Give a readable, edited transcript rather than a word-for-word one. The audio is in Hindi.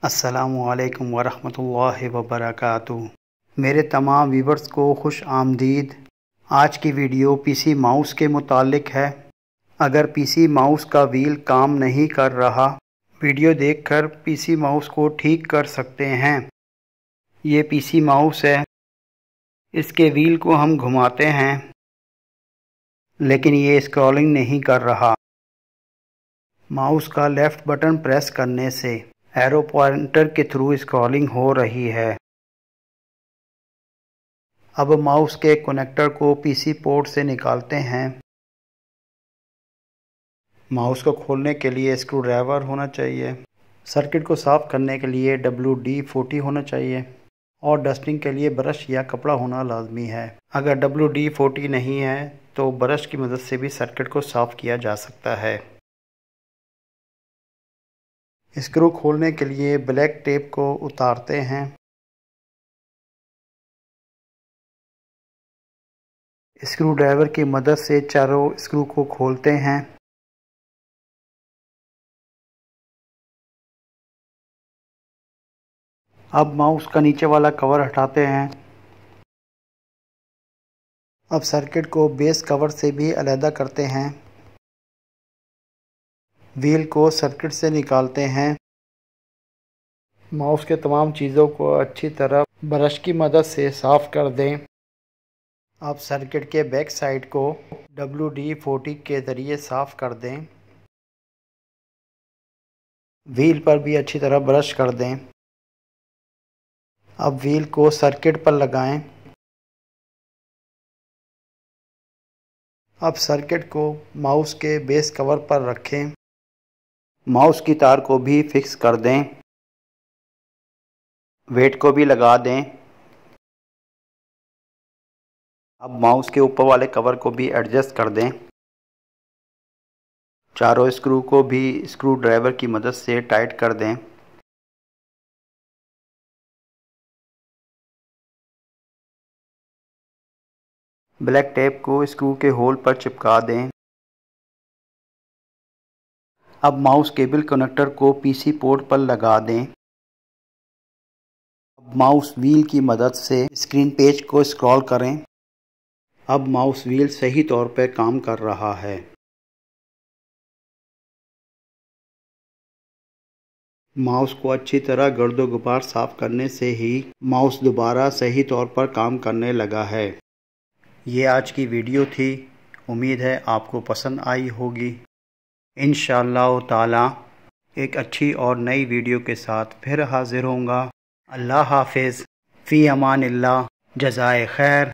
अस्सलामुअलैकुम वरहमतुल्लाहि वबरकातुहू। मेरे तमाम व्यूवर्स को खुश आमदीद। आज की वीडियो पीसी माउस के मुतालिक है। अगर पीसी माउस का व्हील काम नहीं कर रहा, वीडियो देखकर पीसी माउस को ठीक कर सकते हैं। ये पीसी माउस है, इसके व्हील को हम घुमाते हैं लेकिन ये स्क्रॉलिंग नहीं कर रहा। माउस का लेफ़्ट बटन प्रेस करने से एरो पॉइंटर के थ्रू स्क्रॉलिंग हो रही है। अब माउस के कनेक्टर को पीसी पोर्ट से निकालते हैं। माउस को खोलने के लिए स्क्रू ड्राइवर होना चाहिए। सर्किट को साफ करने के लिए WD-40 होना चाहिए और डस्टिंग के लिए ब्रश या कपड़ा होना लाजमी है। अगर WD-40 नहीं है तो ब्रश की मदद से भी सर्किट को साफ किया जा सकता है। स्क्रू खोलने के लिए ब्लैक टेप को उतारते हैं। स्क्रू ड्राइवर की मदद से चारों स्क्रू को खोलते हैं। अब माउस का नीचे वाला कवर हटाते हैं। अब सर्किट को बेस कवर से भी अलग करते हैं। व्हील को सर्किट से निकालते हैं। माउस के तमाम चीज़ों को अच्छी तरह ब्रश की मदद से साफ़ कर दें। अब सर्किट के बैक साइड को WD-40 के ज़रिए साफ़ कर दें। व्हील पर भी अच्छी तरह ब्रश कर दें। अब व्हील को सर्किट पर लगाएं। अब सर्किट को माउस के बेस कवर पर रखें। माउस की तार को भी फिक्स कर दें। वेट को भी लगा दें। अब माउस के ऊपर वाले कवर को भी एडजस्ट कर दें। चारों स्क्रू को भी स्क्रू ड्राइवर की मदद से टाइट कर दें। ब्लैक टेप को स्क्रू के होल पर चिपका दें। अब माउस केबल कनेक्टर को पीसी पोर्ट पर लगा दें। अब माउस व्हील की मदद से स्क्रीन पेज को स्क्रॉल करें। अब माउस व्हील सही तौर पर काम कर रहा है। माउस को अच्छी तरह गर्दो गुबार साफ करने से ही माउस दोबारा सही तौर पर काम करने लगा है। ये आज की वीडियो थी। उम्मीद है आपको पसंद आई होगी। इंशाअल्लाह ताला एक अच्छी और नई वीडियो के साथ फिर हाजिर होऊंगा। अल्लाह हाफिज़। फ़ी अमानिल्लाह। जज़ाए खैर।